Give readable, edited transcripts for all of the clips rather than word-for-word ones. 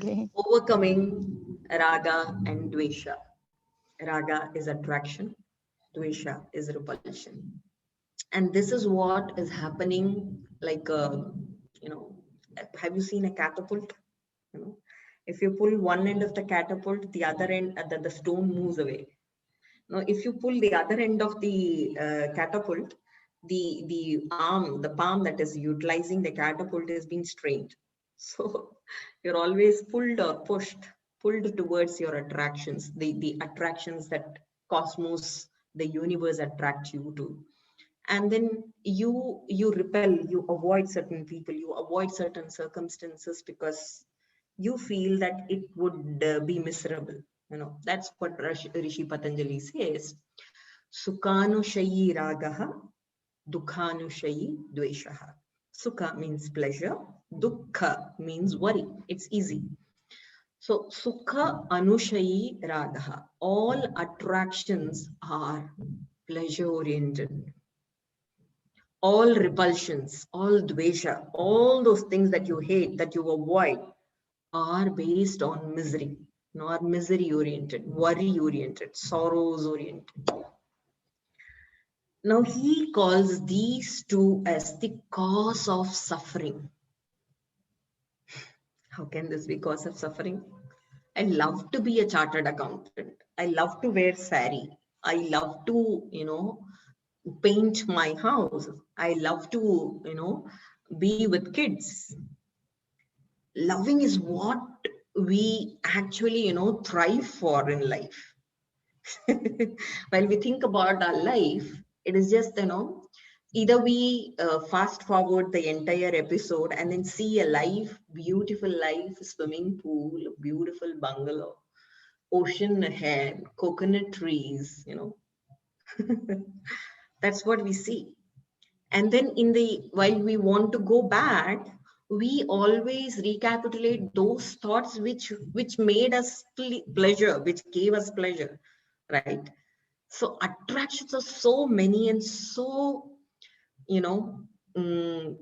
Okay. Overcoming Raga and Dvesha. Raga is attraction, Dvesha is repulsion. And this is what is happening like, you know, have you seen a catapult? You know, if you pull one end of the catapult, the other end, the stone moves away. Now, if you pull the other end of the catapult, the palm that is utilizing the catapult is being strained. So you're always pulled or pushed, pulled towards your attractions, the attractions that cosmos, the universe attract you to. And then you repel, you avoid certain people, you avoid certain circumstances because you feel that it would be miserable. That's what Rishi Patanjali says. Sukhanushayi ragaha, dukhanushayi dveshaha. Sukha means pleasure, dukkha means worry. It's easy. So sukha anushayi ragaha. All attractions are pleasure oriented. All repulsions, all dvesha, all those things that you hate, that you avoid, are based on misery, are misery oriented, worry oriented, sorrows oriented. Now he calls these two as the cause of suffering. How can this be cause of suffering? I love to be a chartered accountant. I love to wear sari. I love to, paint my house. I love to, be with kids. Loving is what we actually, thrive for in life. While we think about our life, it is just, either we fast forward the entire episode and then see a life, beautiful life, swimming pool, beautiful bungalow, ocean ahead, coconut trees, That's what we see. And then while we want to go back, we always recapitulate those thoughts which made us pleasure, which gave us pleasure, right? So attractions are so many and so,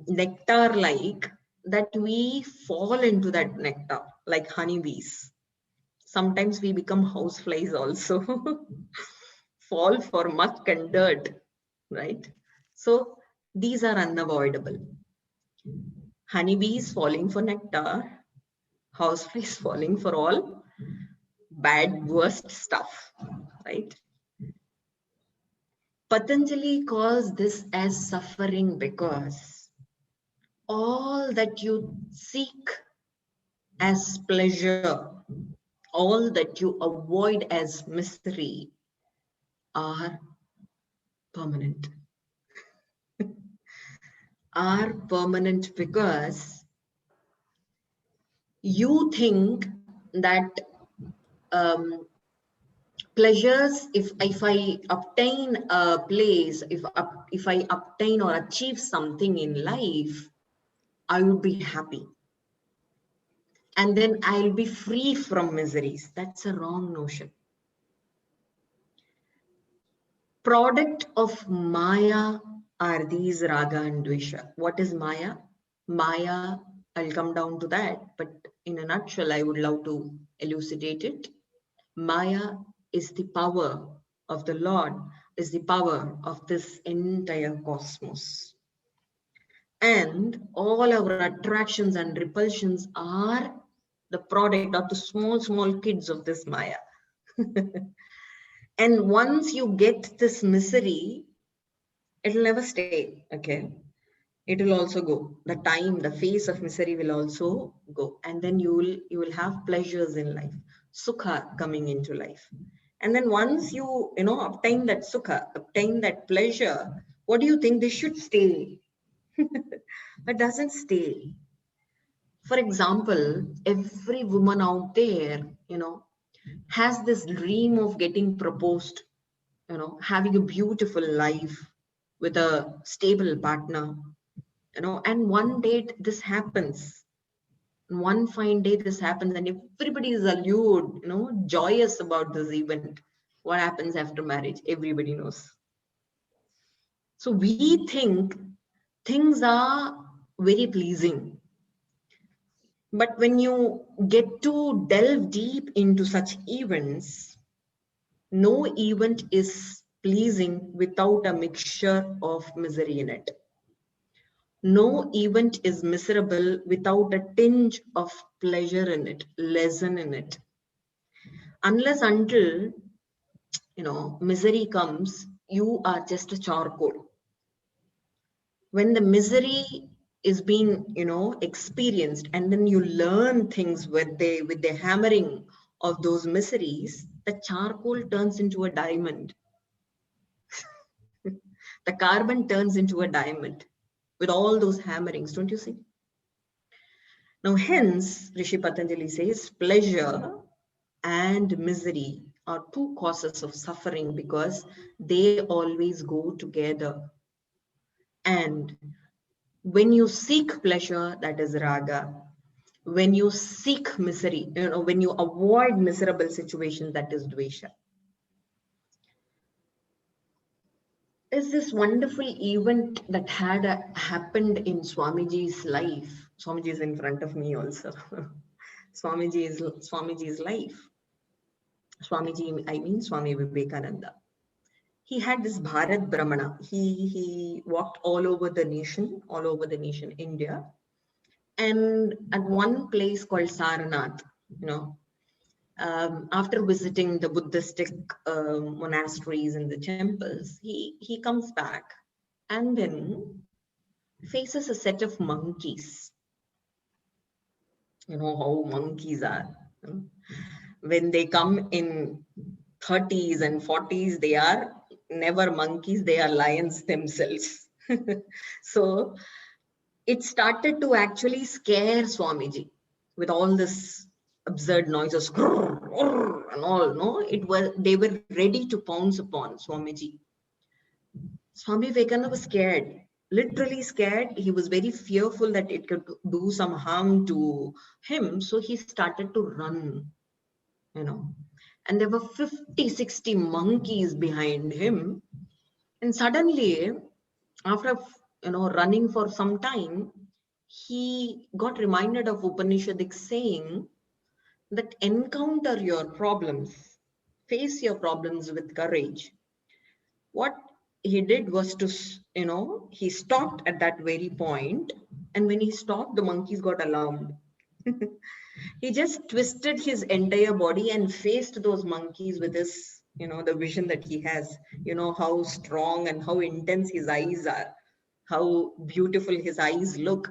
nectar like, that we fall into that nectar like honeybees. Sometimes we become houseflies also. Fall for muck and dirt, right? So these are unavoidable. Honeybees falling for nectar, houseflies falling for all bad, worst stuff, right? Patanjali calls this as suffering because all that you seek as pleasure, all that you avoid as misery are permanent. Are permanent because you think that pleasures, if I obtain a place, if I obtain or achieve something in life, I would be happy. And then I'll be free from miseries. That's a wrong notion. Product of Maya are these Raga and Dvesha. What is Maya? Maya, I'll come down to that, but in a nutshell, I would love to elucidate it. Maya is the power of the Lord, is the power of this entire cosmos. And all our attractions and repulsions are the product of the small, small kids of this Maya. And once you get this misery, it'll never stay, okay? It will also go. The time, the phase of misery will also go. And then you will have pleasures in life, sukha coming into life. And then once you obtain that sukha, obtain that pleasure, what do you think? They should stay. But doesn't stay. For example, every woman out there, has this dream of getting proposed, having a beautiful life with a stable partner, and one day this happens. One fine day this happens and everybody is allured, joyous about this event. What happens after marriage? Everybody knows. So we think things are very pleasing. But when you get to delve deep into such events, no event is pleasing without a mixture of misery in it. No event is miserable without a tinge of pleasure in it, lesson in it. Unless until, misery comes, you are just a charcoal. When the misery is being, experienced, and then you learn things with the hammering of those miseries, the charcoal turns into a diamond. The carbon turns into a diamond with all those hammerings, don't you see? Now, hence, Rishi Patanjali says pleasure and misery are two causes of suffering because they always go together. And when you seek pleasure, that is raga. When you seek misery, when you avoid miserable situations, that is dvesha. Is this wonderful event that had happened in Swamiji's life. Swamiji is in front of me also. Swamiji's life. Swamiji, I mean Swami Vivekananda. He had this Bharat Brahmana. He walked all over the nation, India. And at one place called Sarnath, after visiting the Buddhistic monasteries and the temples, he comes back and then faces a set of monkeys. You know how monkeys are. When they come in 30s and 40s, they are never monkeys, they are lions themselves. So it started to actually scare Swamiji with all this absurd noises and all. No, they were ready to pounce upon Swamiji. Swami Vivekananda was scared, literally scared. He was very fearful that it could do some harm to him. So he started to run, and there were 50, 60 monkeys behind him. And suddenly, after, running for some time, he got reminded of Upanishadic saying that encounter your problems, face your problems with courage. What he did was to, he stopped at that very point, and when he stopped, the monkeys got alarmed. He just twisted his entire body and faced those monkeys with his, the vision that he has, how strong and how intense his eyes are, how beautiful his eyes look,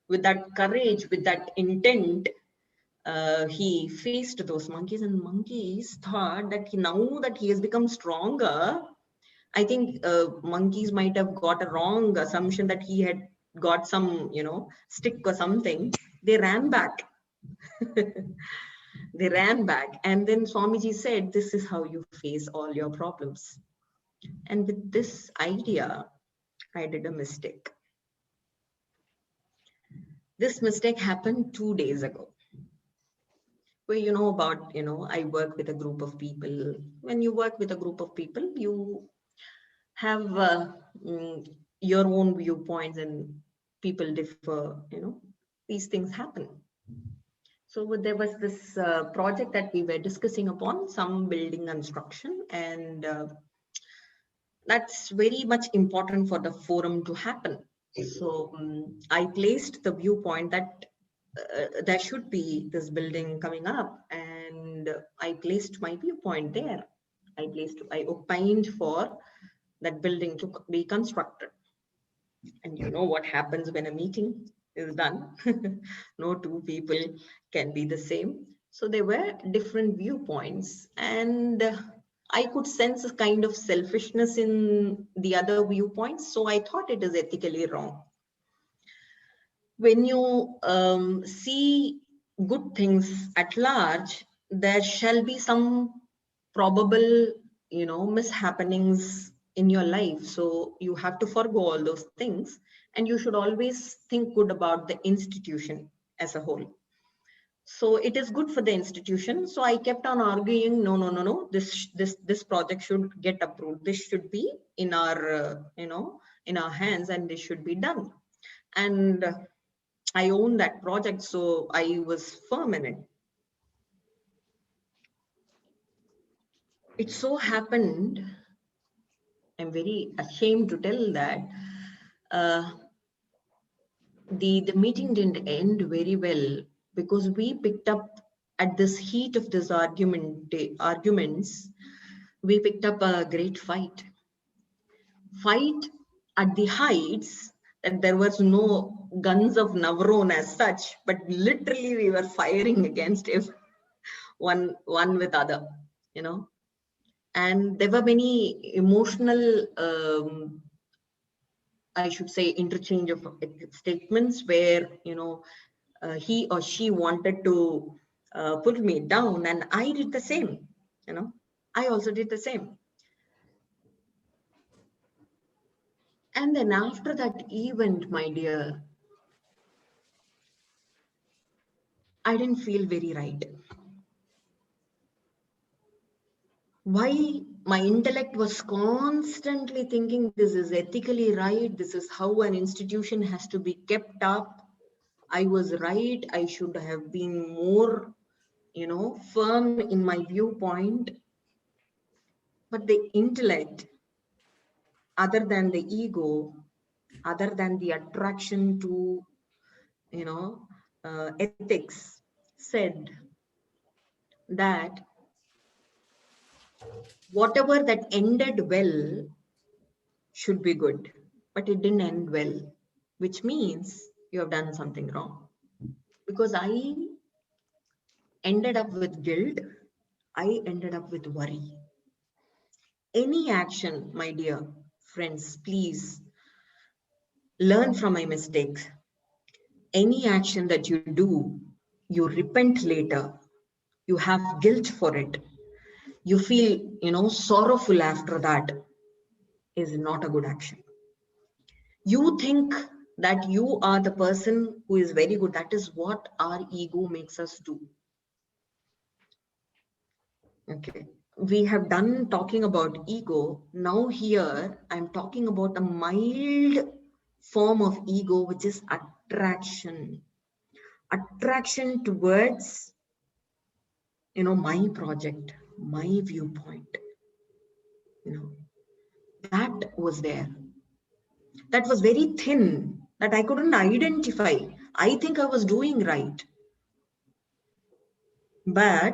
with that courage, with that intent. He faced those monkeys, and monkeys thought that now that he has become stronger, I think monkeys might have got a wrong assumption that he had got some, stick or something. They ran back. They ran back. And then Swamiji said, this is how you face all your problems. And with this idea, I did a mistake. This mistake happened 2 days ago. Well, I work with a group of people. When you work with a group of people, you have your own viewpoints and people differ, these things happen. So there was this project that we were discussing upon, some building construction, and that's very much important for the forum to happen. So I placed the viewpoint that there should be this building coming up, and I placed my viewpoint there. I opined for that building to be constructed. And you know what happens when a meeting is done? No two people can be the same. So there were different viewpoints, and I could sense a kind of selfishness in the other viewpoints. So I thought it is ethically wrong. When you see good things at large, there shall be some probable, mishappenings in your life. So you have to forgo all those things, and you should always think good about the institution as a whole. So it is good for the institution. So I kept on arguing, no. This project should get approved. This should be in our, in our hands, and this should be done. And I owned that project, so I was firm in it. It so happened, I'm very ashamed to tell that uh, the meeting didn't end very well because we picked up at this heat of this arguments, we picked up a great fight at the heights that there was no guns of Navron as such, but literally we were firing against one with other, you know. And there were many emotional, I should say, interchange of statements where, you know, he or she wanted to put me down, and I did the same, you know. I also did the same. And then after that event, my dear, I didn't feel very right. Why? My intellect was constantly thinking this is ethically right, this is how an institution has to be kept up. I was right, I should have been more, you know, firm in my viewpoint. But the intellect, other than the ego, other than the attraction to, you know, ethics, said that whatever that ended well should be good, but it didn't end well, which means you have done something wrong. Because I ended up with guilt, I ended up with worry. Any action, my dear friends, please learn from my mistakes. Any action that you do, you repent later, you have guilt for it, you feel, you know, sorrowful after that, is not a good action. You think that you are the person who is very good. That is what our ego makes us do. Okay. We have done talking about ego. Now here I'm talking about a mild form of ego, which is attraction. Attraction towards, you know, my project, my viewpoint. You know, that was there. That was very thin, that I couldn't identify. I think I was doing right. But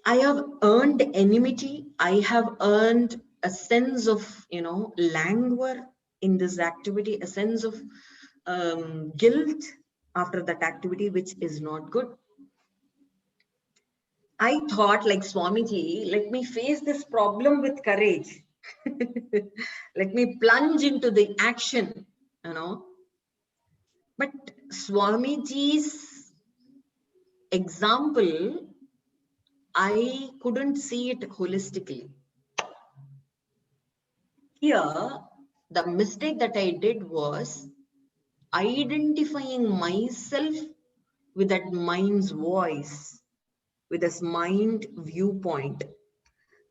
I have earned enmity. I have earned a sense of, you know, languor in this activity, a sense of guilt after that activity, which is not good. I thought, like Swamiji, let me face this problem with courage. Let me plunge into the action, you know. But Swamiji's example, I couldn't see it holistically. Here, the mistake that I did was identifying myself with that mind's voice, with this mind viewpoint,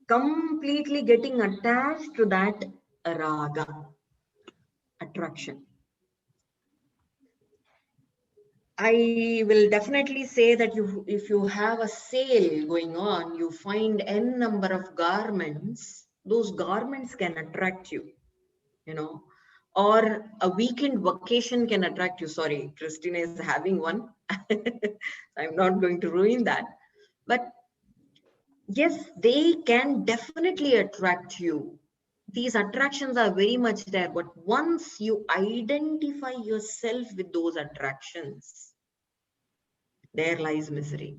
completely getting attached to that raga, attraction. I will definitely say that if you have a sale going on, you find n number of garments, those garments can attract you, you know, or a weekend vacation can attract you. Sorry, Christina is having one. I'm not going to ruin that. But yes, they can definitely attract you. These attractions are very much there. But once you identify yourself with those attractions, there lies misery.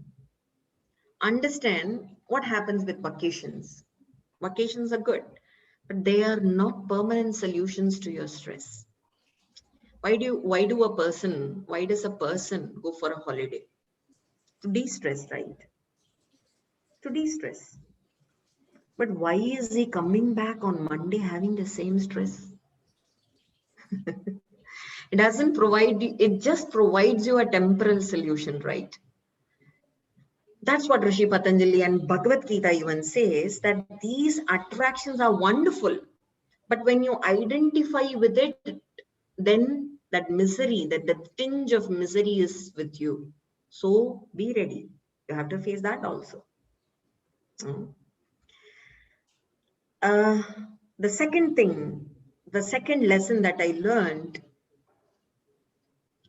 Understand what happens with vacations. Vacations are good, but they are not permanent solutions to your stress. Why does a person go for a holiday? To de-stress, right? To de-stress. But why is he coming back on Monday having the same stress? It doesn't provide you, it just provides you a temporal solution, right? That's what Rishi Patanjali and Bhagavad Gita even says, that these attractions are wonderful. But when you identify with it, then that misery, that the tinge of misery is with you. So be ready. You have to face that also. Mm. Uh, the second thing, the second lesson that I learned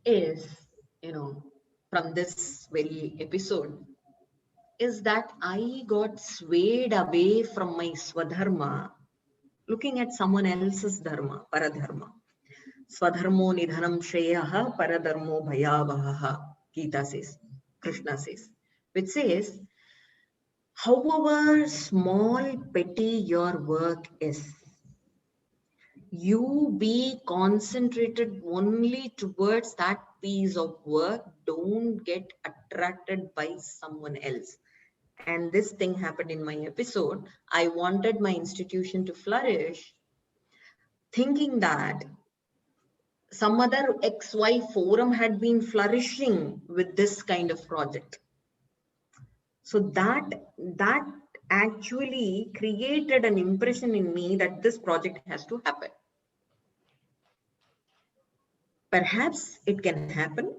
is, from this very episode, is that I got swayed away from my swadharma, looking at someone else's dharma, paradharma. Swadharmo nidhanam shreyaha paradharmo bhayavaha, Gita says, Krishna says, which says, however small, petty your work is, you be concentrated only towards that piece of work. Don't get attracted by someone else. And this thing happened in my episode. I wanted my institution to flourish, thinking that some other XY forum had been flourishing with this kind of project. So that actually created an impression in me that this project has to happen. Perhaps it can happen.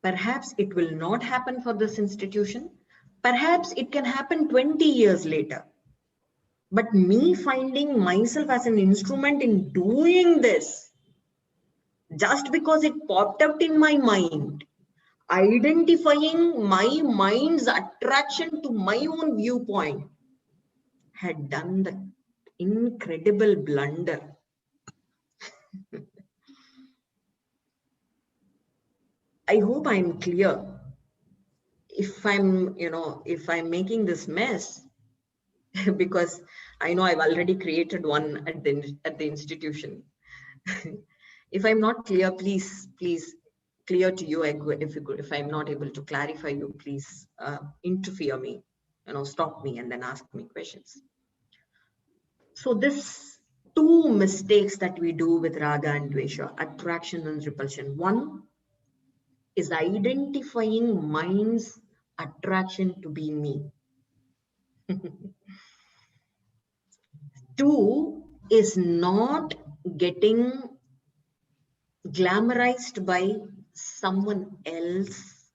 Perhaps it will not happen for this institution. Perhaps it can happen 20 years later. But me finding myself as an instrument in doing this, just because it popped up in my mind, identifying my mind's attraction to my own viewpoint, had done the incredible blunder. I hope I'm clear. If I'm making this mess, because I know I've already created one at the institution. If I'm not clear, please clear to you. If I'm not able to clarify you, please interfere me, stop me and then ask me questions. So this two mistakes that we do with raga and dvesha, attraction and repulsion. One is identifying mind's attraction to be me. Two is not getting glamorized by someone else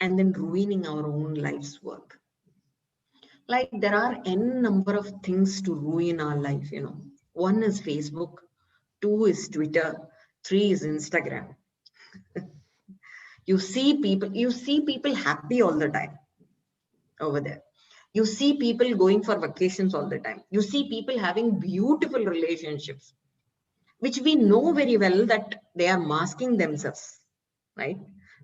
and then ruining our own life's work. Like there are n number of things to ruin our life, One is Facebook, two is Twitter, three is Instagram. You see people happy all the time over there. You see people going for vacations all the time. You see people having beautiful relationships, which we know very well that they are masking themselves, right?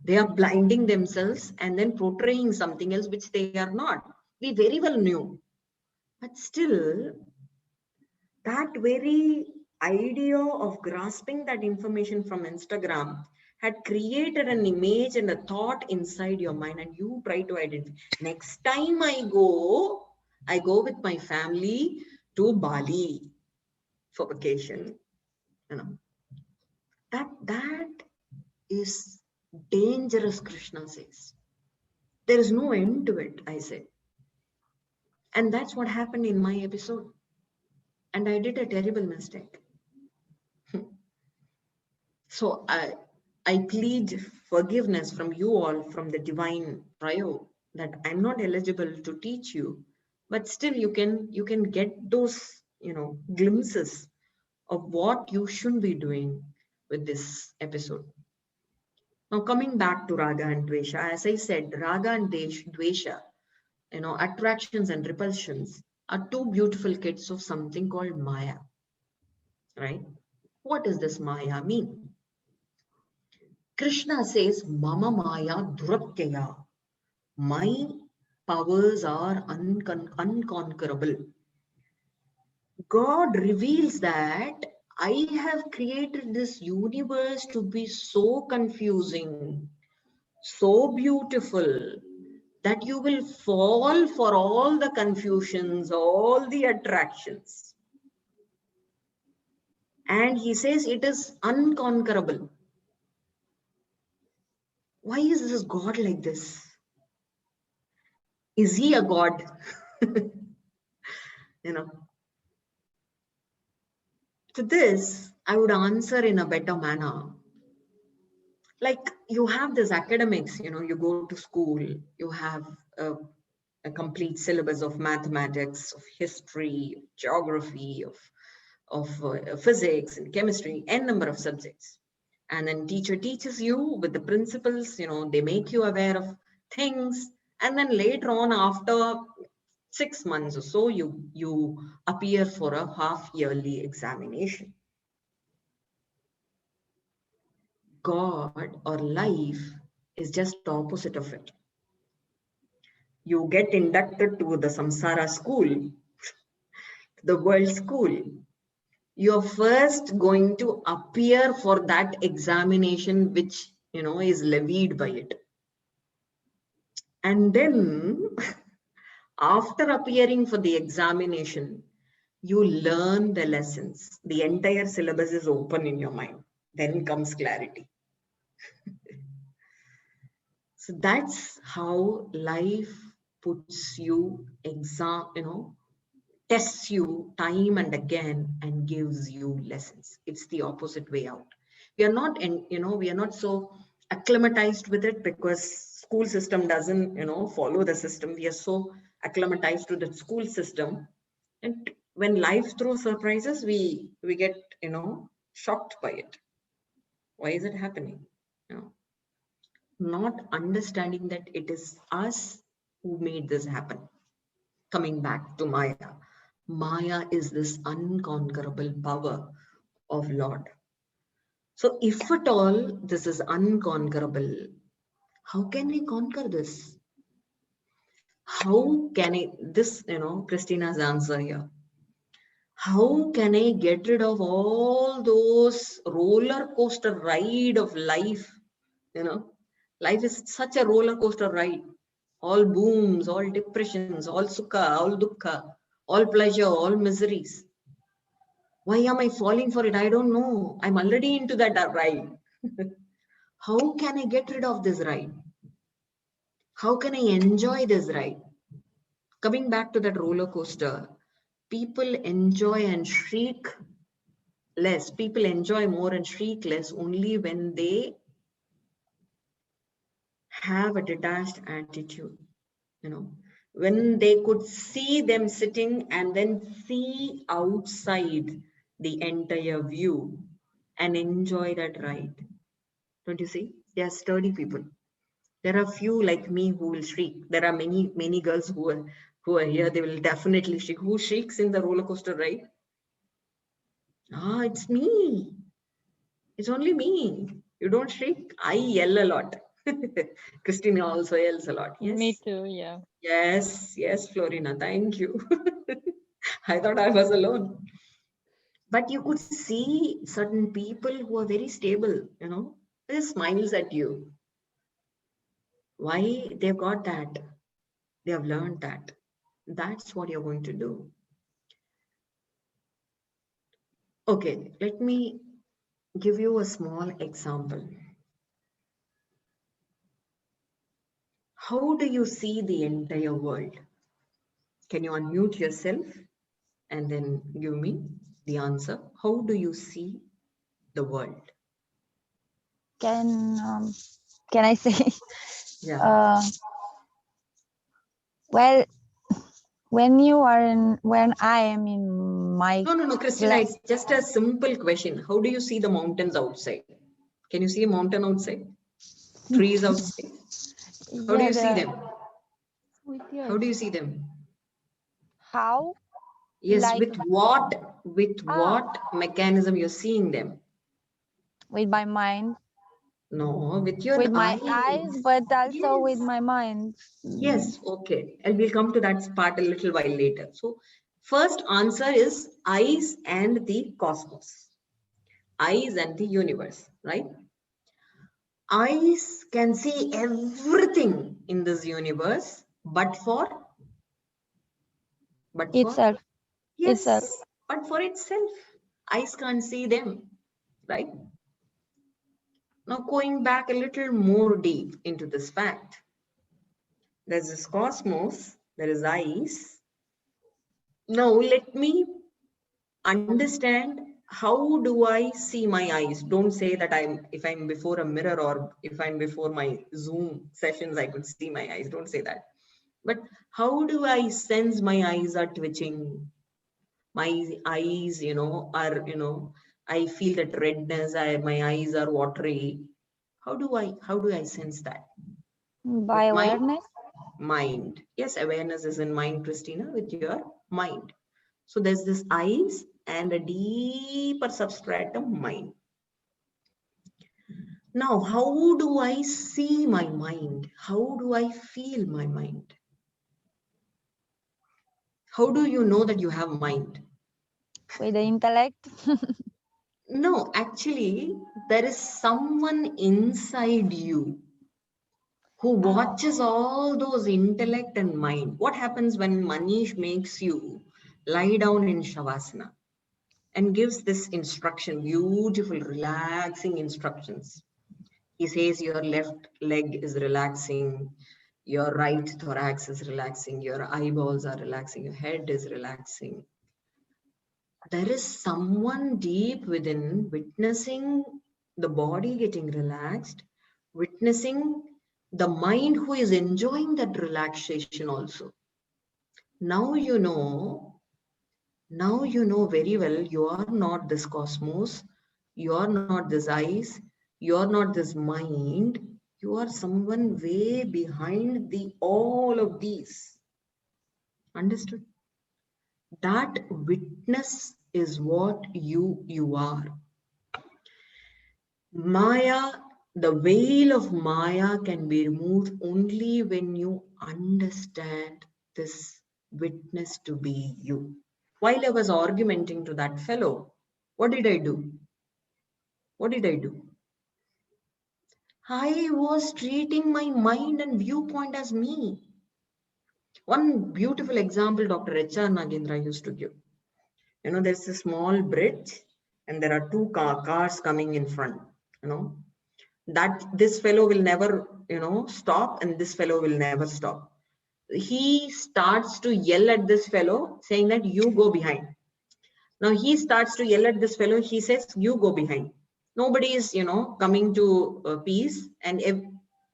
They are blinding themselves and then portraying something else which they are not. We very well knew. But still, that very idea of grasping that information from Instagram had created an image and a thought inside your mind, and you try to identify. Next time I go with my family to Bali for vacation. That is dangerous, Krishna says. There is no end to it, I say. And that's what happened in my episode. And I did a terrible mistake. So I plead forgiveness from you all, from the divine trio, that I'm not eligible to teach you, but still you can get those glimpses of what you should be doing with this episode. Now coming back to raga and dvesha, as I said, raga and dvesha, attractions and repulsions are two beautiful kids of something called Maya, right? What does this Maya mean? Krishna says, Mama Maya Duratyaya. My powers are unconquerable. God reveals that I have created this universe to be so confusing, so beautiful, that you will fall for all the confusions, all the attractions. And he says it is unconquerable. Why is this God like this? Is he a God? To this, I would answer in a better manner like you have this academics, you go to school, you have a complete syllabus of mathematics, of history, geography, of physics and chemistry, n number of subjects. And then teacher teaches you with the principles, they make you aware of things. And then later on, after 6 months or so, you appear for a half yearly examination. God or life is just opposite of it. You get inducted to the samsara school, the world school. You're first going to appear for that examination, which, is levied by it. And then after appearing for the examination, you learn the lessons. The entire syllabus is open in your mind. Then comes clarity. So that's how life puts you tests you time and again and gives you lessons. It's the opposite way out. We are not, we are not so acclimatized with it because school system doesn't, follow the system. We are so acclimatized to the school system, and when life throws surprises, we get, shocked by it. Why is it happening? Not understanding that it is us who made this happen. Coming back to Maya. Maya is this unconquerable power of Lord. So if at all this is unconquerable, how can we conquer this? How can I, this, Christina's answer here. How can I get rid of all those roller coaster ride of life? Life is such a roller coaster ride. All booms, all depressions, all sukha, all dukkha, all pleasure, all miseries. Why am I falling for it? I don't know. I'm already into that ride. How can I get rid of this ride? How can I enjoy this ride? Coming back to that roller coaster, people enjoy and shriek less. People enjoy more and shriek less only when they have a detached attitude. When they could see them sitting and then see outside the entire view and enjoy that ride. Don't you see? They are sturdy people. There are few like me who will shriek. There are many girls who are here. They will definitely shriek. Who shrieks in the roller coaster ride? It's me. It's only me. You don't shriek. I yell a lot. Christina also yells a lot. Yes. Me too. Yeah. Yes, Florina. Thank you. I thought I was alone. But you could see certain people who are very stable. They smiles at you. Why? They've got that. They have learned that. That's what you're going to do. Okay, let me give you a small example. How do you see the entire world? Can you unmute yourself and then give me the answer? How do you see the world? Can I say? Yeah. Well, when I am in my No, Christina, it's just a simple question. How do you see the mountains outside? Can you see a mountain outside? Trees outside? How do you see them? How do you see them? How? Yes, Like, with what mechanism you're seeing them? with my mind, No, with your with my eyes, eyes. but also with Yes. my mind. Yes, okay. And we'll come to that part a little while later. So, first answer is eyes and the cosmos. Eyes and the universe, right? Eyes can see everything in this universe, but for Itself. yes, but for itself. Eyes can't see them, right? Now, going back a little more deep into this fact, there's this cosmos, there is eyes. Now, let me understand how do I see my eyes? Don't say that if I'm before a mirror or if I'm before my Zoom sessions, I could see my eyes. Don't say that. But how do I sense my eyes are twitching? My eyes, are, I feel that redness. My eyes are watery. How do I sense that? By With my awareness. mind. Yes, awareness is in mind, Christina, with your mind. So there's this eyes and a deeper substratum mind. Now, how do I see my mind? How do I feel my mind? How do you know that you have mind? With the intellect. No, actually, there is someone inside you who Oh, watches all those intellect and mind. What happens when Manish makes you lie down in Shavasana and gives this instruction, beautiful, relaxing instructions? He says your left leg is relaxing, your right thorax is relaxing, your eyeballs are relaxing, your head is relaxing. There is someone deep within witnessing the body getting relaxed, witnessing the mind who is enjoying that relaxation also. Now you know, now you know very well you are not this cosmos, you are not this eyes, you are not this mind, you are someone way behind the all of these. Understood? That witness is what you are. Maya, the veil of Maya can be removed only when you understand this witness to be you. While I was arguing to that fellow, what did I do? What did I do? I was treating my mind and viewpoint as me. One beautiful example Dr. H.R. Nagendra used to give. There's a small bridge and there are two cars coming in front. You know, that this fellow will never, stop and this fellow will never stop. He starts to yell at this fellow saying that you go behind. Now he starts to yell at this fellow. He says, you go behind. Nobody is, coming to peace, and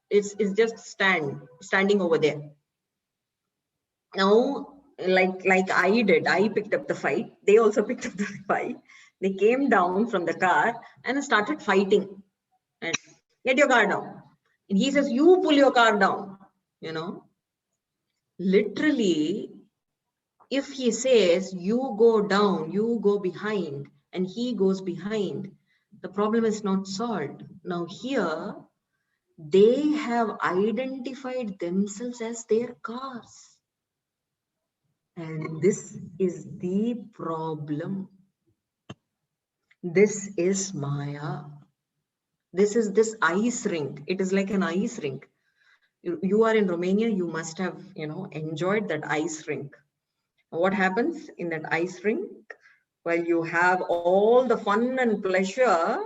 it's just standing over there. Now, like I did, I picked up the fight. They also picked up the fight. They came down from the car and started fighting. And get your car down. And he says, you pull your car down. You know, literally, if he says you go down, you go behind, and he goes behind, the problem is not solved. Now here, they have identified themselves as their cars. And this is the problem. This is Maya. This is this ice rink. It is like an ice rink. You are in Romania, you must have, enjoyed that ice rink. What happens in that ice rink? Well, you have all the fun and pleasure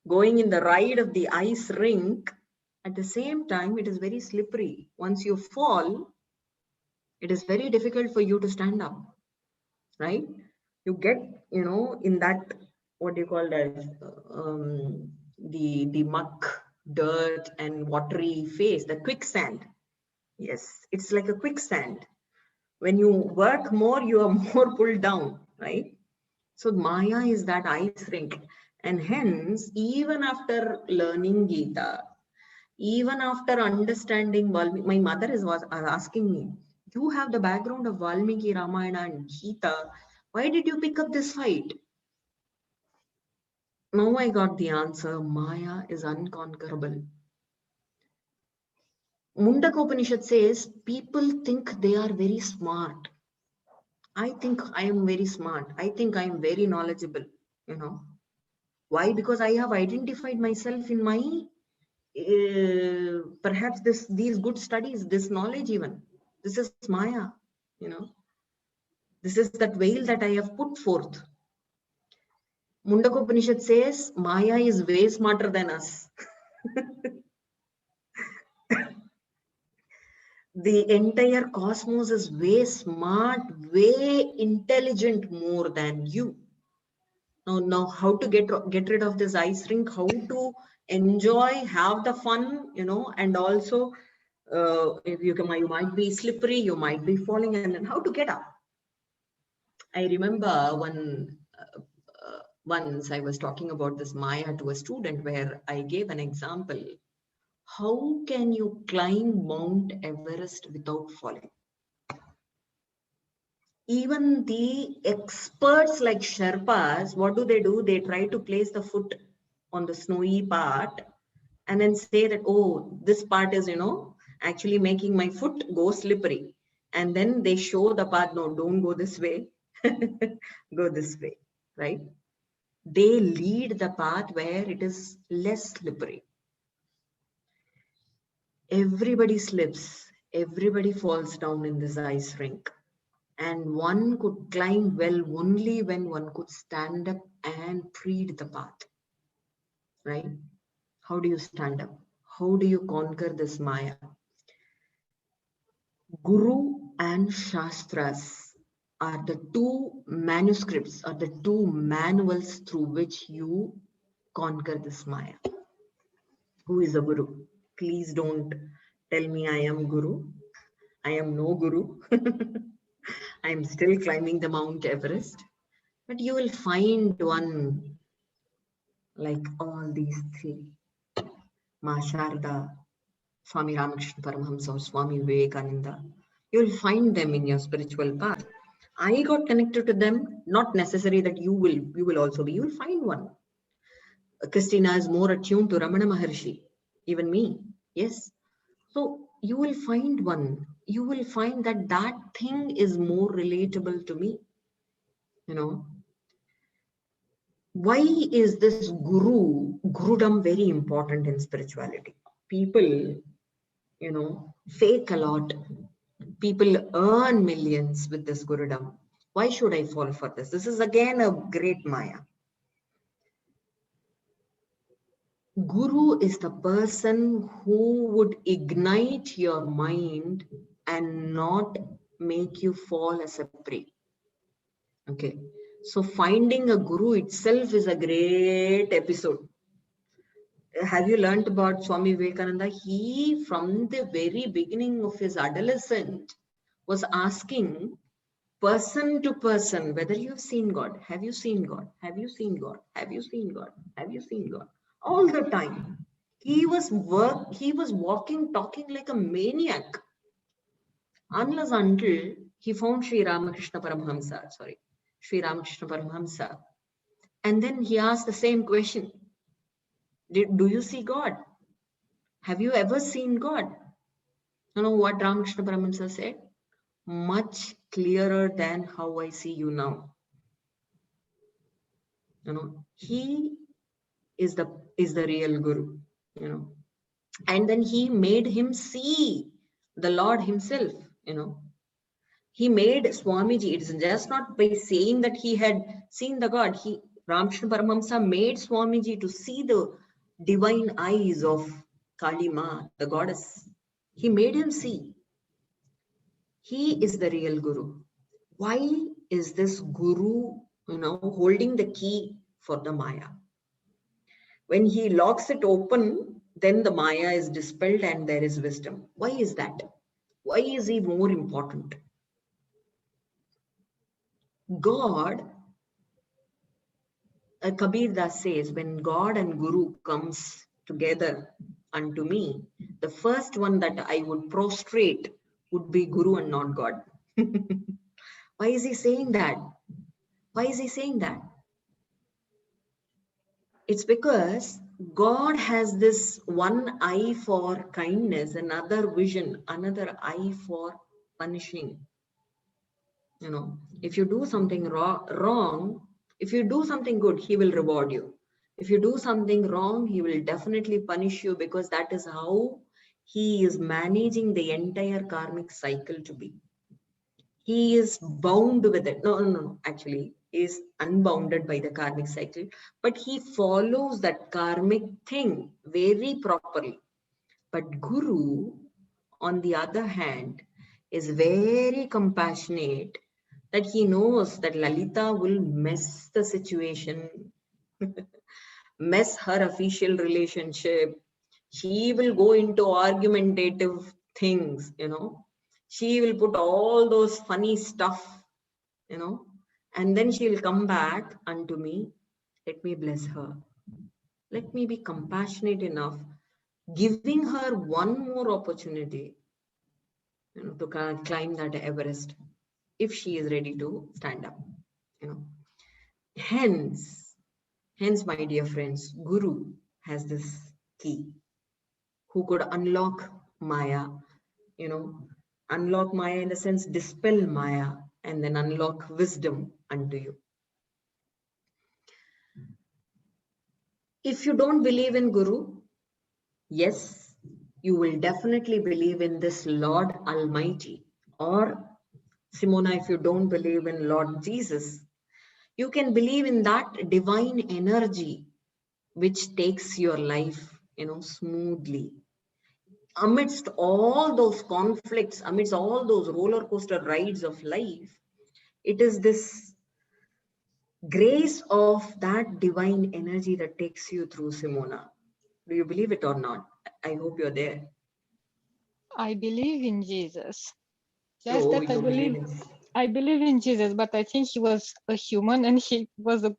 going in the ride of the ice rink. At the same time, it is very slippery. Once you fall, it is very difficult for you to stand up, right? You get, in that, what do you call that? The muck, dirt, and watery phase, the quicksand. Yes, it's like a quicksand. When you work more, you are more pulled down, right? So Maya is that ice rink. And hence, even after learning Gita, even after understanding Valmiki, my mother was asking me, you have the background of Valmiki, Ramayana and Gita. Why did you pick up this fight? Now I got the answer. Maya is unconquerable. Mundaka Upanishad says, people think they are very smart. I think I am very smart. I think I am very knowledgeable, you know. Why? Because I have identified myself in my perhaps these good studies, this knowledge even. This is Maya, you know. This is that veil that I have put forth. Mundaka Upanishad says Maya is way smarter than us. The entire cosmos is way smart, way intelligent more than you. Now how to get rid of this ice rink, how to enjoy, have the fun, and also if you might be slippery, you might be falling, and then how to get up. I remember once I was talking about this Maya to a student where I gave an example. How can you climb Mount Everest without falling? Even the experts like Sherpas, what do? They try to place the foot on the snowy part and then say that, oh, this part is, actually making my foot go slippery. And then they show the path, no, don't go this way, go this way, right? They lead the path where it is less slippery. Everybody slips, everybody falls down in this ice rink. And one could climb well only when one could stand up and tread the path, right? How do you stand up? How do you conquer this Maya? Guru and Shastras are the two manuscripts, are the two manuals through which you conquer this Maya. Who is a Guru? Please don't tell me I am Guru. I am no Guru. I am still climbing the Mount Everest. But you will find one like all these three. Ma Sharda, Swami Ramakrishna Paramahamsa, or Swami Vivekananda. You will find them in your spiritual path. I got connected to them, not necessary that you will also be. You will find one. Christina is more attuned to Ramana Maharshi, even me. Yes. So you will find one. You will find that thing is more relatable to me. Why is this gurudom very important in spirituality? People, fake a lot. People earn millions with this gurudom. Why should I fall for this? This is again a great Maya. Guru is the person who would ignite your mind and not make you fall as a prey. Okay. So finding a guru itself is a great episode. Have you learned about Swami Vivekananda? He, from the very beginning of his adolescence, was asking person to person whether you have seen God. Have you seen God? Have you seen God? Have you seen God? Have you seen God? All the time. He was walking, talking like a maniac. Unless until he found Sri Ramakrishna Paramahamsa. Sri Ramakrishna Paramahamsa. And then he asked the same question. Do you see God? Have you ever seen God? You know what Ramakrishna Paramahamsa said? Much clearer than how I see you now. He is the real Guru. And then he made him see the Lord himself. He made Swamiji. It's just not by saying that he had seen the God. Ramakrishna Paramahamsa made Swamiji to see the divine eyes of Kali Ma, the goddess. He made him see. He is the real Guru. Why is this Guru, holding the key for the Maya? When he locks it open, then the Maya is dispelled and there is wisdom. Why is that? Why is he more important? God, Kabir Das says, when God and Guru comes together unto me, the first one that I would prostrate would be Guru and not God. Why is he saying that? Why is he saying that? It's because God has this one eye for kindness, another vision, another eye for punishing. If you do something wrong, if you do something good, he will reward you. If you do something wrong, he will definitely punish you, because that is how he is managing the entire karmic cycle to be. He is bound with it. No. Actually, he is unbounded by the karmic cycle, but he follows that karmic thing very properly. But Guru, on the other hand, is very compassionate that he knows that Lalitha will mess the situation, mess her official relationship. She will go into argumentative things, She will put all those funny stuff, and then she'll come back unto me. Let me bless her. Let me be compassionate enough, giving her one more opportunity, to climb that Everest, if she is ready to stand up, you know. Hence, my dear friends, Guru has this key who could unlock Maya, unlock Maya in the sense dispel Maya and then unlock wisdom unto you. If you don't believe in Guru, yes, you will definitely believe in this Lord Almighty. Or, Simona, if you don't believe in Lord Jesus, you can believe in that divine energy which takes your life, smoothly. Amidst all those conflicts, amidst all those roller coaster rides of life, it is this grace of that divine energy that takes you through, Simona. Do you believe it or not? I hope you're there. I believe in Jesus. Just Oh, that you believe in. I believe in Jesus, but I think he was a human and he was a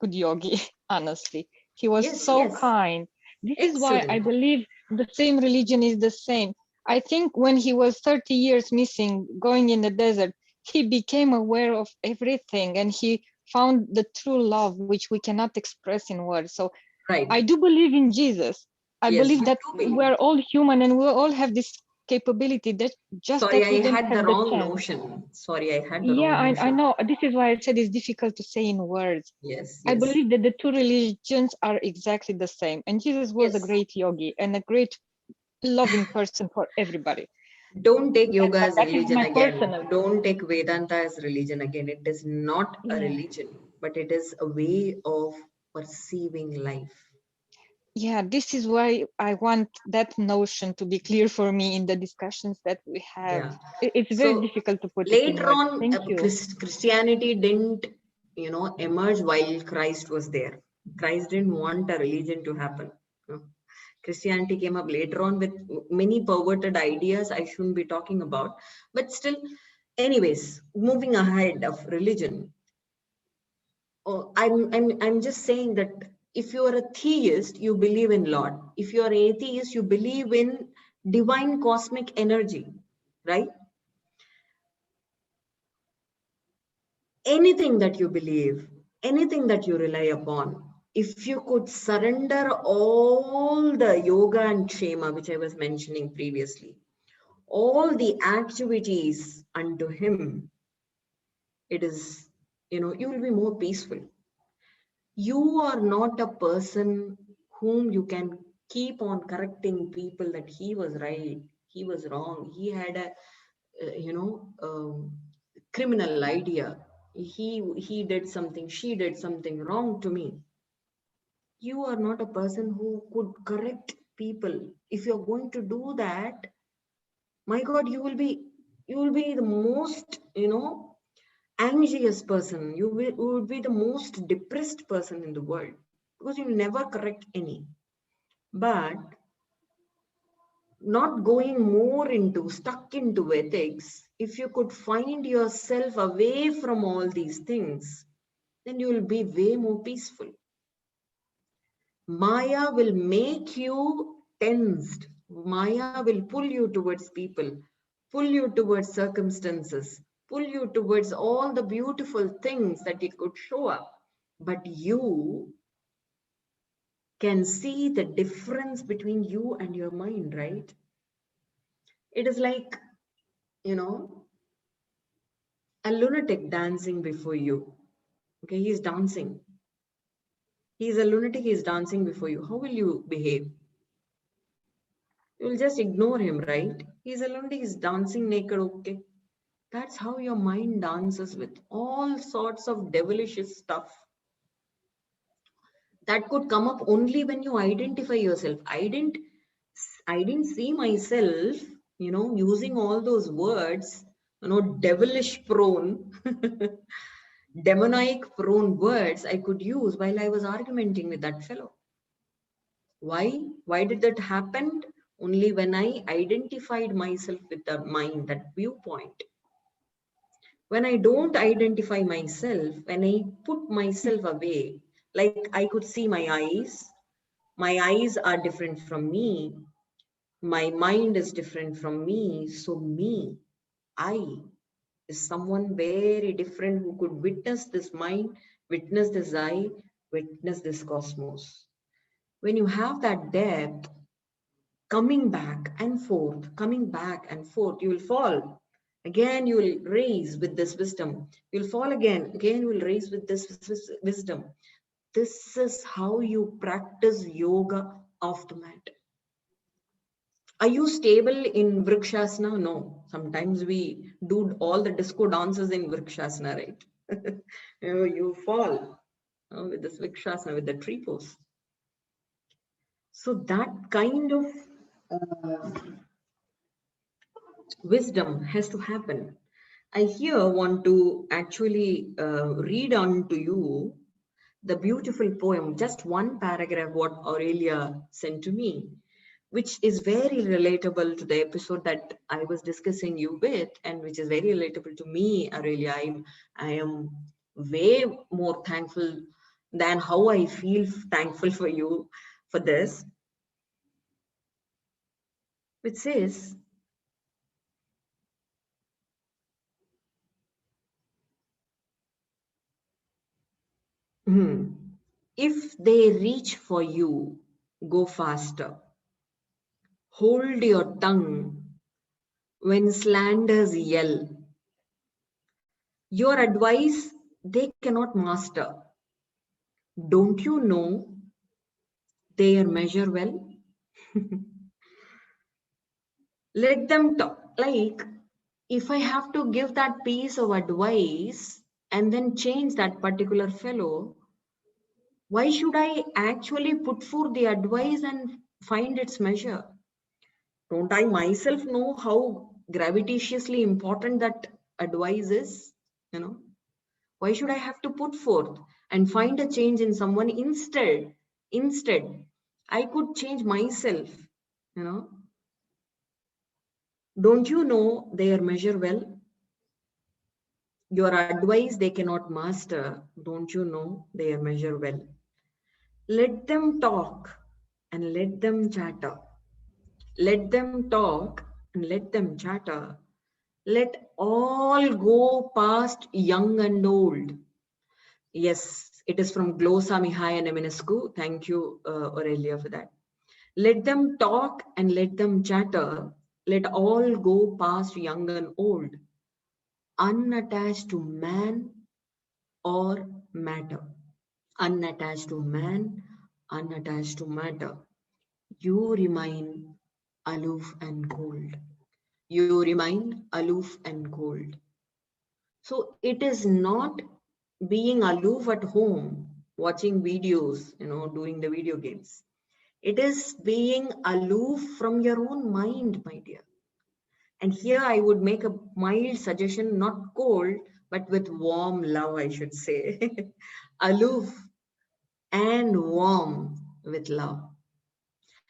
good yogi, honestly. He was Yes, so yes. kind. This is why I Excellent. believe the same religion is the same. I think when he was 30 years missing, going in the desert, he became aware of everything and he found the true love, which we cannot express in words. So Right. I do believe in Jesus. I Yes, believe you that do believe. we're all human and we all have this capability that just Sorry, that we I don't had the have the wrong chance. notion. Sorry, I had the Yeah, wrong I notion. know. This is why I said it's difficult to say in words. Yes, I yes. believe that the two religions are exactly the same. And Jesus was a Yes. great yogi and a great loving person for everybody. Don't take yoga But as that is religion my again. personal. Don't take Vedanta as religion again. It is not a Yeah. religion, but it is a way of perceiving life. Yeah, this is why I want that notion to be clear for me in the discussions that we have. Yeah. It's very So difficult to put it in later words. on, Thank you. Christianity didn't, emerge while Christ was there. Christ didn't want a religion to happen. Christianity came up later on with many perverted ideas I shouldn't be talking about. But still, anyways, moving ahead of religion, I'm just saying that if you are a theist, you believe in Lord. If you are atheist, you believe in divine cosmic energy, right? Anything that you believe, anything that you rely upon, if you could surrender all the yoga and kshema, which I was mentioning previously, all the activities unto him, it is, you will be more peaceful. You are not a person whom you can keep on correcting people that he was right, he was wrong, he had a, criminal idea, he did something, she did something wrong to me. You are not a person who could correct people. If you're going to do that, my God, you will be the most, anxious person. You will be the most depressed person in the world because you never correct any. But not going more into stuck into ethics, if you could find yourself away from all these things, then you will be way more peaceful. Maya will make you tensed. Maya will pull you towards people, pull you towards circumstances, pull you towards all the beautiful things that it could show up. But you can see the difference between you and your mind, right? It is like, you know, a lunatic dancing before you. Okay, he's dancing. He's a lunatic, he's dancing before you. How will you behave? You will just ignore him, right? He's a lunatic, he's dancing naked, okay? That's how your mind dances with all sorts of devilish stuff that could come up only when you identify yourself. I didn't see myself, using all those words devilish prone, demonic prone words I could use while I was arguing with that fellow. Why? Why did that happen? Only when I identified myself with the mind, that viewpoint. When I don't identify myself, when I put myself away, like I could see my eyes are different from me, my mind is different from me, so I is someone very different who could witness this mind, witness this I, witness this cosmos. When you have that depth, coming back and forth, coming back and forth, you will fall. Again, you will raise with this wisdom. You'll fall again. Again, you will raise with this wisdom. This is how you practice yoga off the mat. Are you stable in Vrikshasana? No. Sometimes we do all the disco dances in Vrikshasana, right? You fall with this Vrikshasana, with the tree pose. So that kind of wisdom has to happen. I here want to actually read on to you the beautiful poem, just one paragraph what Aurelia sent to me, which is very relatable to the episode that I was discussing you with, and which is very relatable to me, Aurelia. I am way more thankful than how I feel thankful for you for this, which says, if they reach for you, go faster. Hold your tongue when slanders yell. Your advice they cannot master. Don't you know they measure well? Let them talk. Like, if I have to give that piece of advice and then change that particular fellow, why should I actually put forth the advice and find its measure? Don't I myself know how gravitatiously important that advice is? Why should I have to put forth and find a change in someone instead? Instead, I could change myself. Don't you know they measure well? Your advice they cannot master. Don't you know they measure well? Let them talk and let them chatter. Let them talk and let them chatter. Let all go past young and old. Yes, it is from Glosa Mihai Neminescu. Thank you, Aurelia, for that. Let them talk and let them chatter. Let all go past young and old, unattached to man or matter. Unattached to man, unattached to matter. You remain aloof and cold. You remain aloof and cold. So it is not being aloof at home, watching videos, doing the video games. It is being aloof from your own mind, my dear. And here I would make a mild suggestion, not cold, but with warm love, I should say. Aloof and warm with love.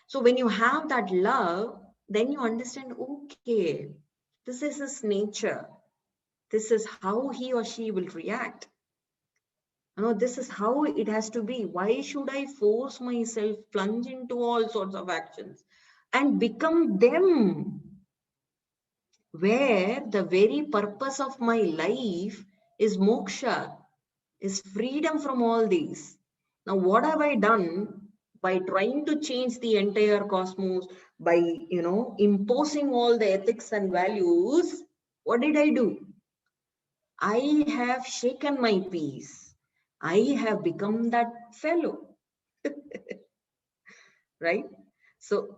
So when you have that love, then you understand, okay, this is his nature. This is how he or she will react. This is how it has to be. Why should I force myself, plunge into all sorts of actions and become them? Where the very purpose of my life is moksha, is freedom from all these. Now, what have I done by trying to change the entire cosmos, by, imposing all the ethics and values? What did I do? I have shaken my peace. I have become that fellow. Right? So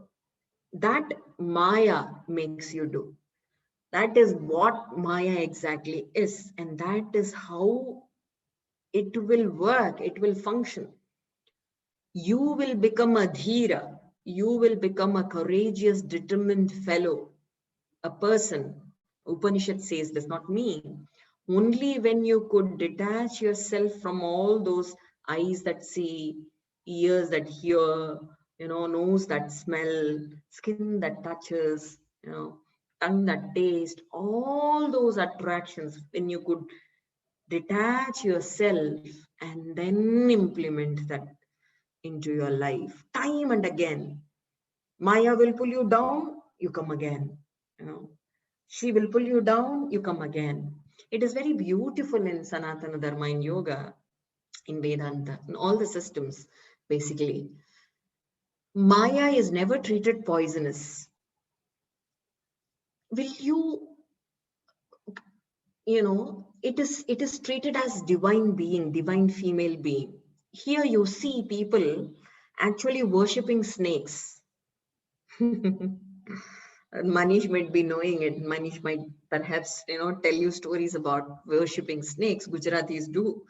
that Maya makes you do. That is what Maya exactly is. And that is how it will work. It will function. You will become a dhira. You will become a courageous, determined fellow, a person Upanishad says this, not me. Only when you could detach yourself from all those eyes that see, ears that hear, nose that smell, skin that touches, tongue that tastes, all those attractions, when you could detach yourself and then implement that into your life time and again. Maya will pull you down, you come again. She will pull you down, you come again. It is very beautiful in Sanatana Dharma, in yoga, in Vedanta, in all the systems, basically. Maya is never treated poisonous. Will you, it is treated as divine being, divine female being. Here you see people actually worshipping snakes. Manish might be knowing it. Manish might perhaps, tell you stories about worshipping snakes. Gujaratis do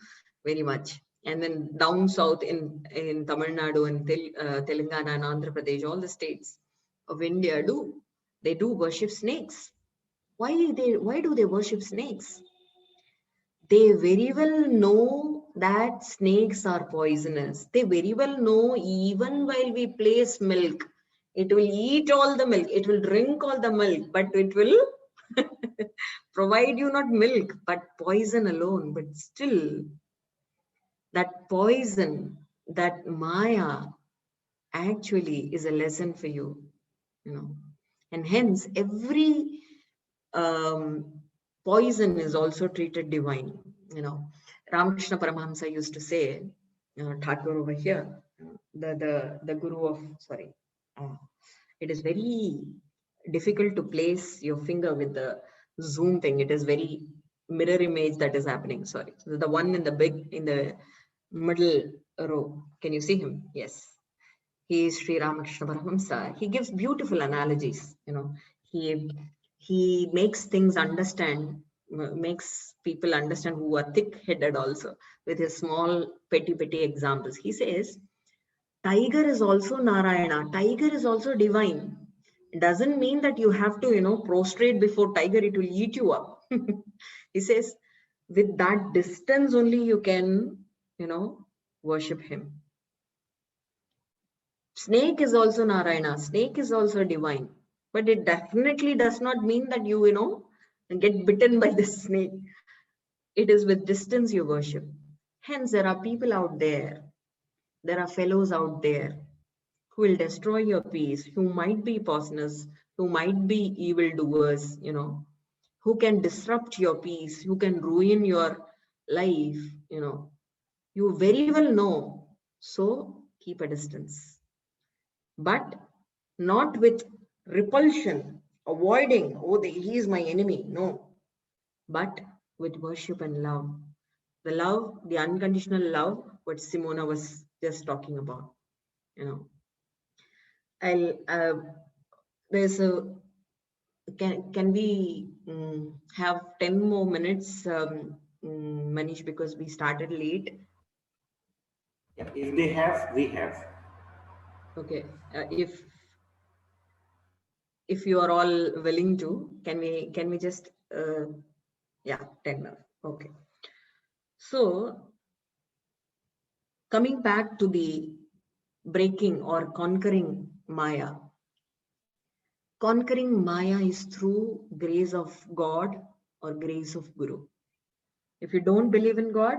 very much. And then down south in Tamil Nadu and Telangana and Andhra Pradesh, all the states of India do. They do worship snakes. Why do they worship snakes? They very well know that snakes are poisonous. They very well know even while we place milk, it will eat all the milk, it will drink all the milk, but it will provide you not milk, but poison alone. But still, that poison, that Maya, actually is a lesson for you, And hence, every poison is also treated divine. Ramakrishna Paramahamsa used to say, Thakur over here, the guru of, it is very difficult to place your finger with the zoom thing. It is very mirror image that is happening. Sorry. So the one in the middle row. Can you see him? Yes. He is Sri Ramakrishna Paramahamsa. He gives beautiful analogies. He makes things makes people understand who are thick-headed also with his small petty examples. He says, tiger is also Narayana. Tiger is also divine. It doesn't mean that you have to, prostrate before tiger, it will eat you up. He says, with that distance only you can, worship him. Snake is also Narayana. Snake is also divine. But it definitely does not mean that you, get bitten by the snake. It is with distance you worship. Hence, there are people out there. There are fellows out there who will destroy your peace, who might be poisonous, who might be evildoers, who can disrupt your peace, who can ruin your life, You very well know. So, keep a distance. But not with repulsion, avoiding, he is my enemy. No. But with worship and love. The love, the unconditional love, what Simona was just talking about. There's a, can we have 10 more minutes, Manish, because we started late. Yeah, if they have, we have. Okay. If you are all willing to, can we just, 10 minutes. Okay. So, coming back to the breaking or conquering Maya. Conquering Maya is through grace of God or grace of Guru. If you don't believe in God,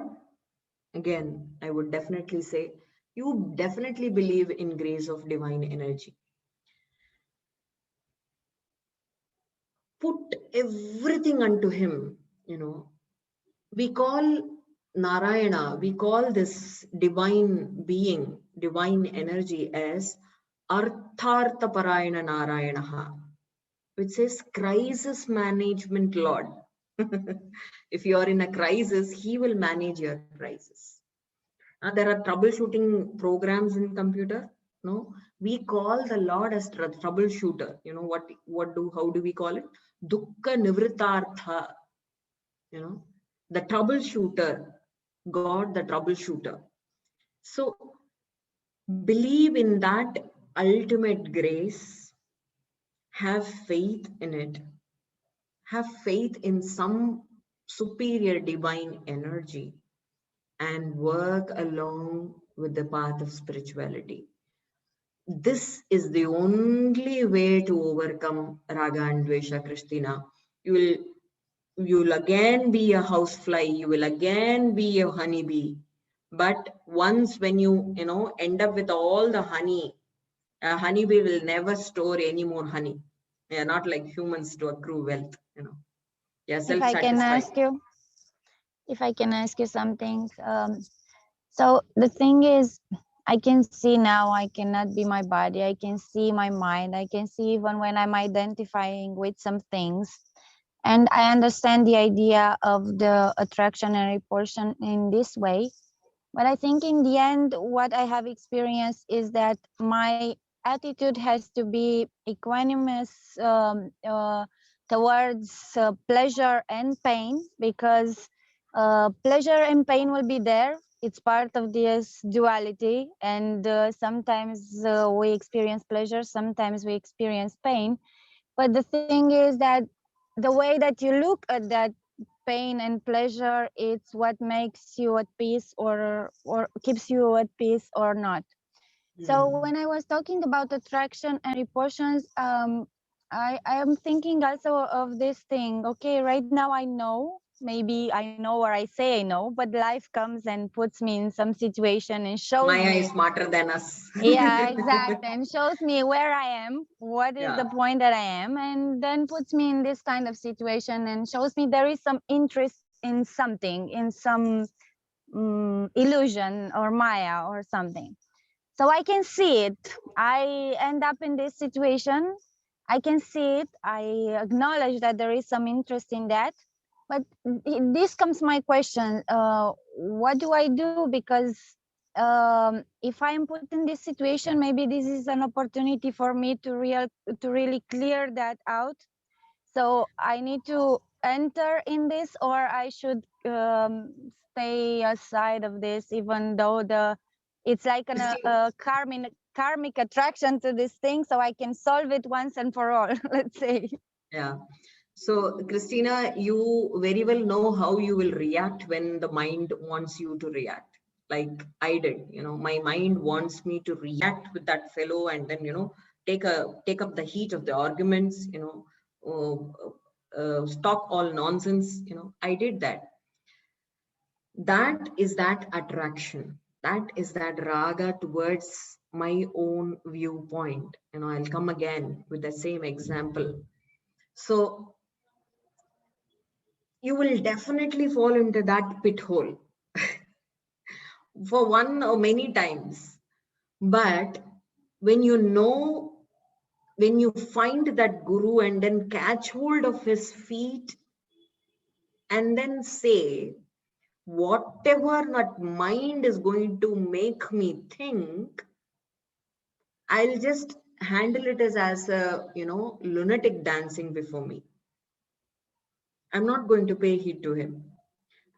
again, I would definitely say you definitely believe in grace of divine energy. Put everything unto him, We call Narayana, we call this divine being, divine energy as Arthartha Parayana Narayanaha, which says crisis management Lord. If you are in a crisis, he will manage your crisis. There are troubleshooting programs in computer. No, we call the Lord as troubleshooter. How do we call it? Dukkha Nivritartha. The troubleshooter, God, the troubleshooter. So believe in that ultimate grace, have faith in it, have faith in some superior divine energy and work along with the path of spirituality. This is the only way to overcome Raga and Dvesha, Christina. You'll again be a housefly, you will again be a honeybee. But once when you end up with all the honey, a honeybee will never store any more honey. They are not like humans to accrue wealth, They are If I can self-satisfied. ask you, if I can ask you something, so the thing is, I can see now I cannot be my body. I can see my mind. I can see even when I'm identifying with some things. And I understand the idea of the attraction and repulsion in this way. But I think in the end, what I have experienced is that my attitude has to be equanimous towards pleasure and pain, because pleasure and pain will be there. It's part of this duality. And sometimes we experience pleasure, sometimes we experience pain. But the thing is that the way that you look at that pain and pleasure, it's what makes you at peace or keeps you at peace or not. So when I was talking about attraction and repulsions, I am thinking also of this thing. Okay, right now I know, maybe I know, or I say I know, but life comes and puts me in some situation and shows Maya me. is smarter than us. Yeah, exactly. And shows me where I am, what is the point that I am, and then puts me in this kind of situation and shows me there is some interest in something, in some illusion or Maya or something. So I can see it. I end up in this situation. I can see it. I acknowledge that there is some interest in that. But this comes my question. What do I do? Because if I'm put in this situation, maybe this is an opportunity for me to really clear that out. So I need to enter in this, or I should stay aside of this, even though it's like a karmic attraction to this thing, so I can solve it once and for all. Let's say. Yeah. So, Christina, you very well know how you will react when the mind wants you to react. Like I did, my mind wants me to react with that fellow and then, take up the heat of the arguments, talk all nonsense, I did that. That is that attraction. That is that raga towards my own viewpoint. I'll come again with the same example. So you will definitely fall into that pit hole for one or many times. But when when you find that guru and then catch hold of his feet and then say, whatever that mind is going to make me think, I'll just handle it as a, lunatic dancing before me. I'm not going to pay heed to him.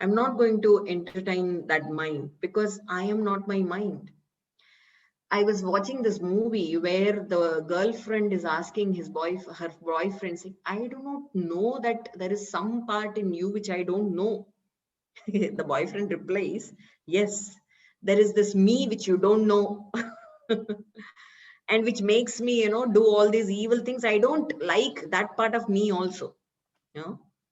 I'm not going to entertain that mind because I am not my mind. I was watching this movie where the girlfriend is asking her boyfriend, saying, I do not know that there is some part in you which I don't know. The boyfriend replies, yes, there is this me which you don't know. And which makes me, do all these evil things. I don't like that part of me also.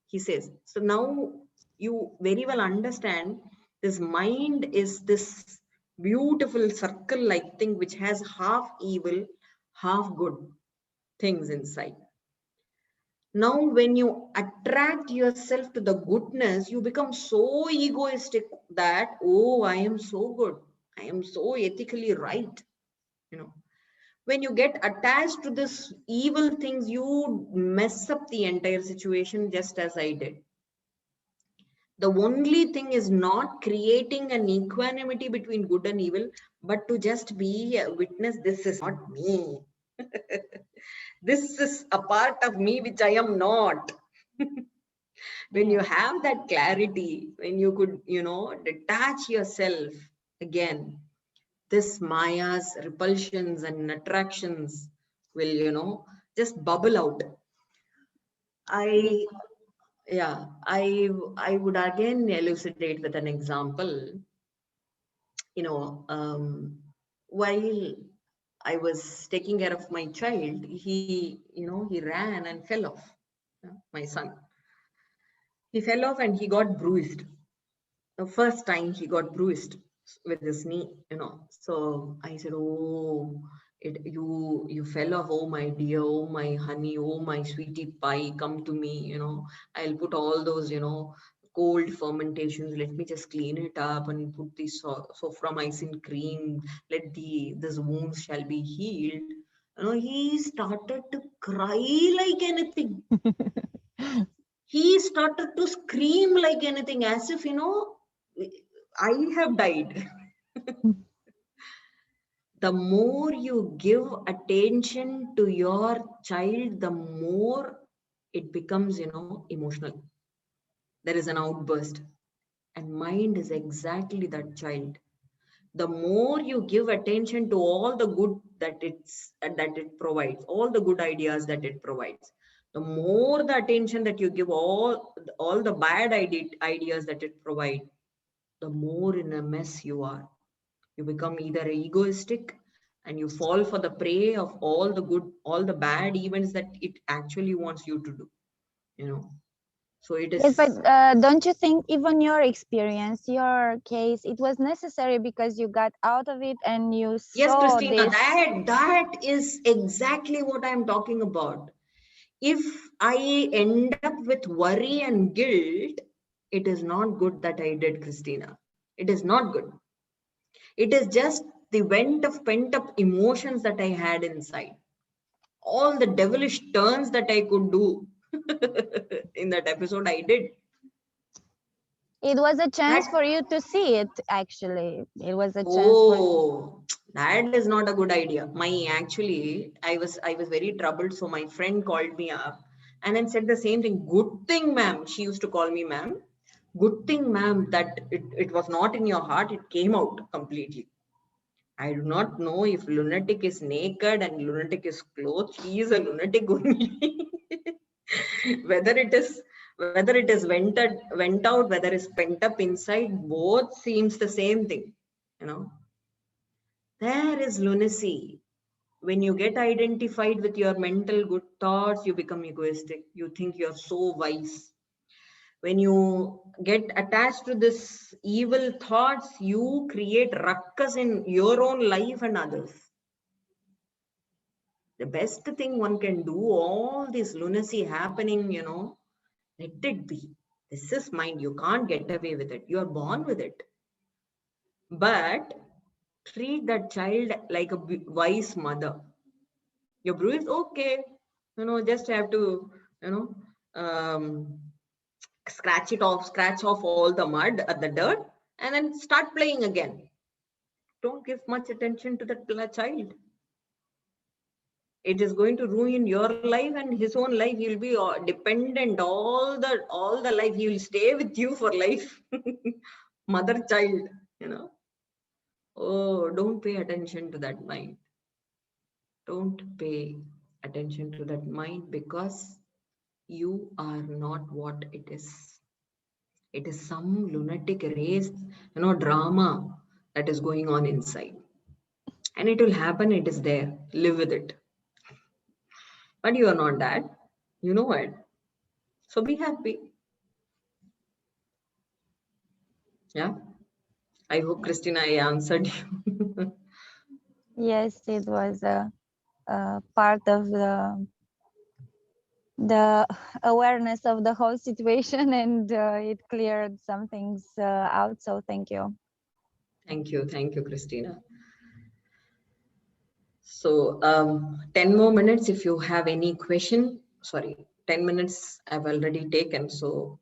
He says. So now you very well understand this mind is this beautiful circle like thing which has half evil, half good things inside. Now, when you attract yourself to the goodness, you become so egoistic that, oh, I am so good. I am so ethically right. When you get attached to this evil things, you mess up the entire situation just as I did. The only thing is not creating an equanimity between good and evil, but to just be a witness. This is not me. This is a part of me which I am not. When you have that clarity, when you could, detach yourself again, this Maya's repulsions and attractions will, just bubble out. I Yeah, I would again elucidate with an example. You know, while I was taking care of my child, he ran and fell off. My son, he fell off and he got bruised. The first time he got bruised with his knee. So I said, "Oh, you fell off. Oh my dear, oh my honey, oh my sweetie pie, come to me. I'll put all those cold fermentations. Let me just clean it up and put this soframycin cream. Let this wounds shall be healed." He started to cry like anything. He started to scream like anything, as if I have died. The more you give attention to your child, the more it becomes emotional. There is an outburst, and mind is exactly that child. The more you give attention to all the good that it provides, all the good ideas that it provides, the more the attention that you give all the bad ideas that it provides, the more in a mess you are. You become either egoistic and you fall for the prey of all the bad events that it actually wants you to do. So it Yes, but is. don't you think even your experience, your case, it was necessary because you got out of it and you Yes, saw Christina, this? that is exactly what I'm talking about. If I end up with worry and guilt, it is not good that I did, Christina. It is not good. It is just the vent of pent up emotions that I had inside. All the devilish turns that I could do in that episode, I did. It was a chance That for you to see it, actually. It was a chance for you. Oh, that is not a good idea. I was very troubled. So my friend called me up and then said the same thing. Good thing, ma'am. She used to call me ma'am. Good thing, ma'am, that it was not in your heart. It came out completely. I do not know if lunatic is naked and lunatic is clothed. He is a lunatic only. whether it is went out, whether it's pent up inside, both seems the same thing. You know, there is lunacy. When you get identified with your mental good thoughts, you become egoistic. You think you're so wise. When you get attached to this evil thoughts, you create ruckus in your own life and others. The best thing one can do, all this lunacy happening, let it be. This is mind. You can't get away with it. You are born with it. But treat that child like a wise mother. You're bruised, okay. Just have to, scratch off all the mud at the dirt and then start playing again. Don't give much attention to that child. It is going to ruin your life and his own life. He'll be dependent all the life. He will stay with you for life. Mother child, Oh, don't pay attention to that mind. Don't pay attention to that mind, because you are not what it is. It is some lunatic race, drama that is going on inside. And it will happen, it is there. Live with it. But you are not that. You know it. So be happy. Yeah. I hope, Christina, I answered you. Yes, it was a part of the awareness of the whole situation, and it cleared some things out. So thank you. Thank you. Thank you, Christina. So 10 more minutes if you have any question. Sorry, 10 minutes I've already taken. So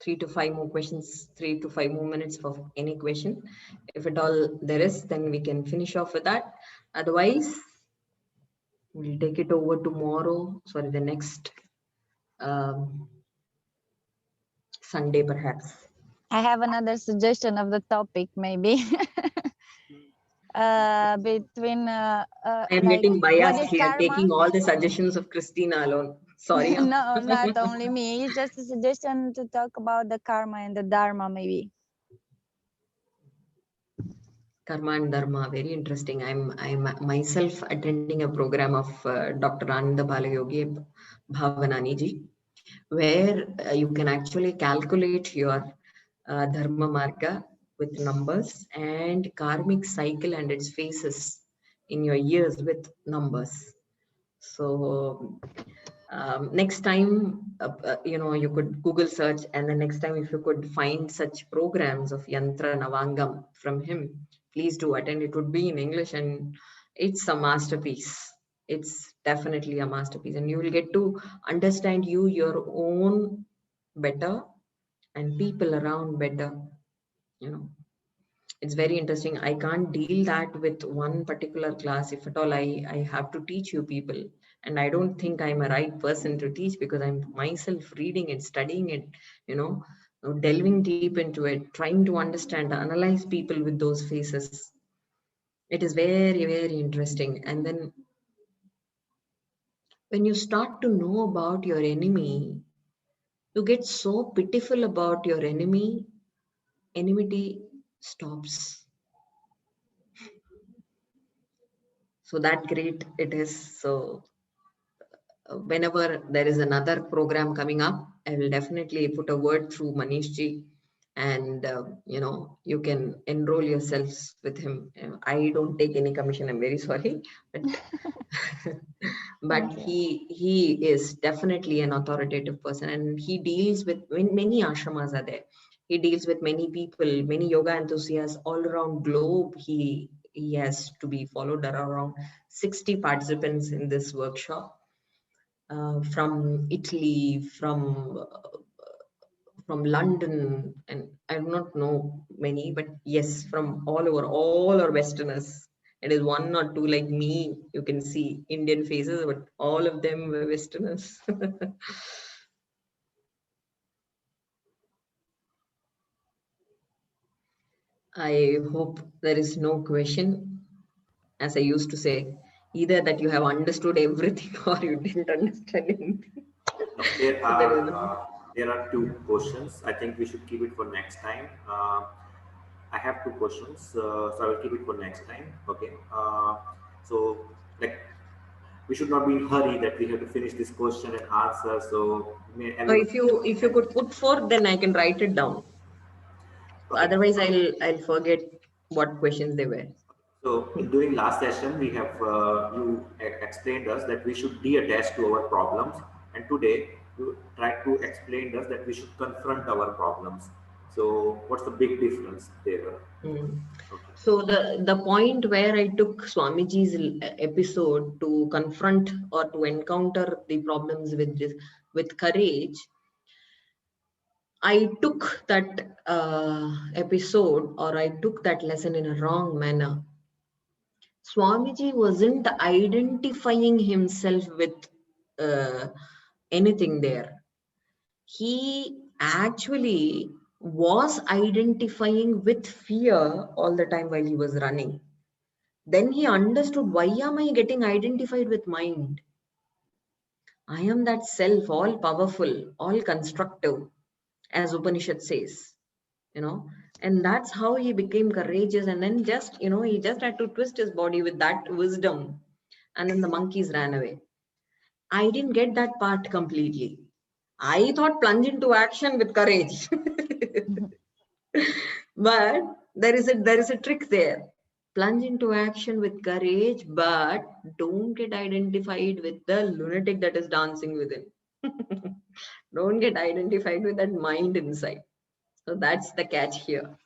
3 to 5 more questions, 3 to 5 more minutes for any question. If at all there is, then we can finish off with that. Otherwise, we'll take it over tomorrow. Sorry, the next Sunday perhaps. I have another suggestion of the topic, maybe. Between I am like, getting what biased is here, karma? taking all the suggestions of Christina alone. Sorry. No, not only me. It's just a suggestion to talk about the karma and the dharma, maybe. Karma and Dharma, very interesting. I'm myself attending a program of Dr. Ananda Balayogi Bhavanani ji, where you can actually calculate your Dharma Marga with numbers and karmic cycle and its phases in your years with numbers. So next time, you could Google search, and the next time if you could find such programs of Yantra Navangam from him, please do attend. It would be in English, and it's a masterpiece. It's definitely a masterpiece, and you will get to understand your own better and people around better. It's very interesting. I can't deal that with one particular class. If at all I have to teach you people, and I don't think I'm a right person to teach, because I'm myself reading it, studying it, delving deep into it, trying to understand, analyze people with those faces. It is very, very interesting. And then when you start to know about your enemy, you get so pitiful about your enemy, enmity stops. So that great it is. So whenever there is another program coming up, I will definitely put a word through Manish ji, and you can enroll yourselves with him. I don't take any commission. I'm very sorry, but but he is definitely an authoritative person, and he deals with many ashramas are there. He deals with many people, many yoga enthusiasts all around globe. He has to be followed. There are around 60 participants in this workshop. From Italy, from London, and I do not know many, but yes, from all over, all are Westerners. It is one or two like me. You can see Indian faces, but all of them were Westerners. I hope there is no question. As I used to say, either that you have understood everything or you didn't understand anything. No, there are two questions. I think we should keep it for next time. I have two questions, so I will keep it for next time. Okay. So like we should not be in hurry that we have to finish this question and answer. So So if you could put forth, then I can write it down. okay. Otherwise, I'll forget what questions they were. So during last session, we have you explained us that we should de-attach to our problems, and today you try to explain us that we should confront our problems. So what's the big difference there? Mm. Okay. So the point where I took Swamiji's episode to confront or to encounter the problems with courage, I took that episode, or I took that lesson in a wrong manner. Swamiji wasn't identifying himself with uh, anything there. He actually was identifying with fear all the time while he was running. Then he understood, why am I getting identified with mind? I am that self, all powerful, all constructive, as Upanishad says, and that's how he became courageous. And then he just had to twist his body with that wisdom. And then the monkeys ran away. I didn't get that part completely. I thought plunge into action with courage. But there is a trick there. Plunge into action with courage, but don't get identified with the lunatic that is dancing within. Don't get identified with that mind inside. So that's the catch here.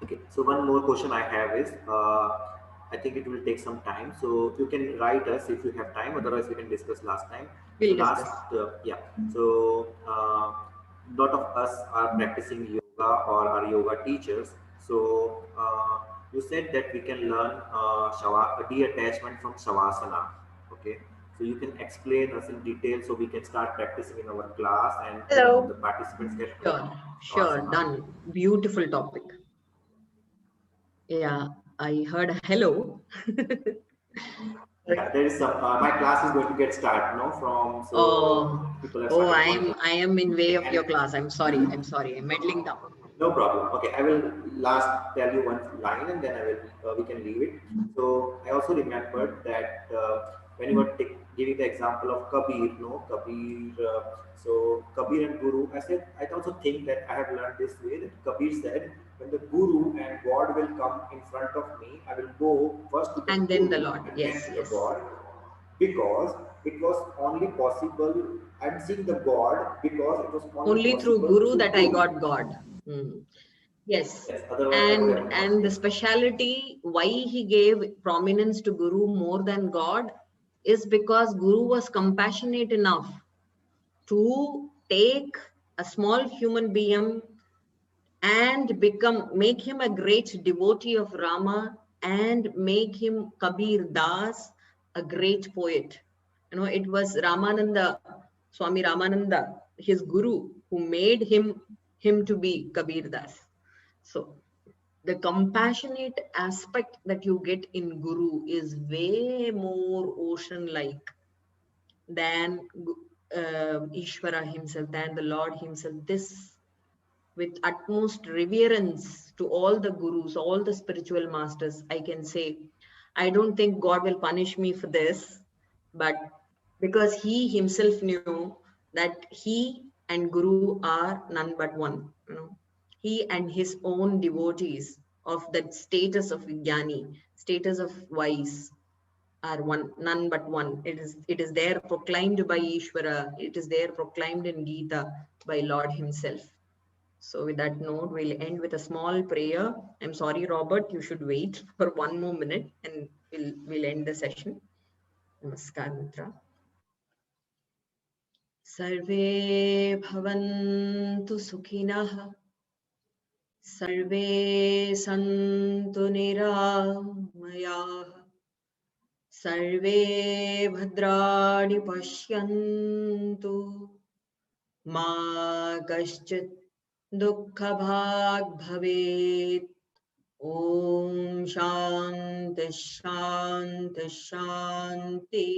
Okay, so one more question I have is, I think it will take some time. So you can write us if you have time. Otherwise, we can discuss last time. So We'll last, discuss. yeah. So lot of us are practicing yoga or are yoga teachers. So you said that we can learn detachment from shavasana. Okay. So you can explain us in detail so we can start practicing in our class and the Hello. participants get Sure, sure, shavasana. done. Beautiful topic. Yeah. I heard a hello. Yeah, there is some. My class is going to get started, no, from so Oh, people have oh, started I joining. am in way of And your class. I'm sorry. I'm sorry. I'm meddling down. no problem. Okay, I will last tell you one line and then I will we can leave it. So I also remembered that when you were giving the example of Kabir, no Kabir. So Kabir and Guru, I said I also think that I have learned this way that Kabir said when the Guru and God will come in front of me, I will go first to the And then the Guru Lord. and then Yes, to the yes. God because it was only possible. I'm seeing the God because it was only Only through possible Guru through that I Guru. got God. Hmm. Yes. Yes, otherwise I would have not. And the Yes. speciality why he gave prominence to Guru more than God is because Guru was compassionate enough to take a small human being and make him a great devotee of Rama and make him Kabir Das, a great poet. You know, it was Ramananda, Swami Ramananda, his guru, who made him to be Kabir Das. So the compassionate aspect that you get in Guru is way more ocean-like than Ishvara himself, than the Lord himself. This with utmost reverence to all the gurus, all the spiritual masters, I can say, I don't think God will punish me for this, but because he himself knew that he and Guru are none but one. You know, he and his own devotees of that status of Vijnani, status of wise, are one, none but one. It is there proclaimed by Ishvara. It is there proclaimed in Gita by Lord himself. So with that note, we'll end with a small prayer. I'm sorry, Robert, you should wait for one more minute and we'll end the session. Namaskar Mitra. Sarve bhavantu sukhinah. Sarve santu niramayah. Sarve bhadrani pashyantu. Ma kaschit dukkha bhag bhavet. Om Shanti Shanti Shanti.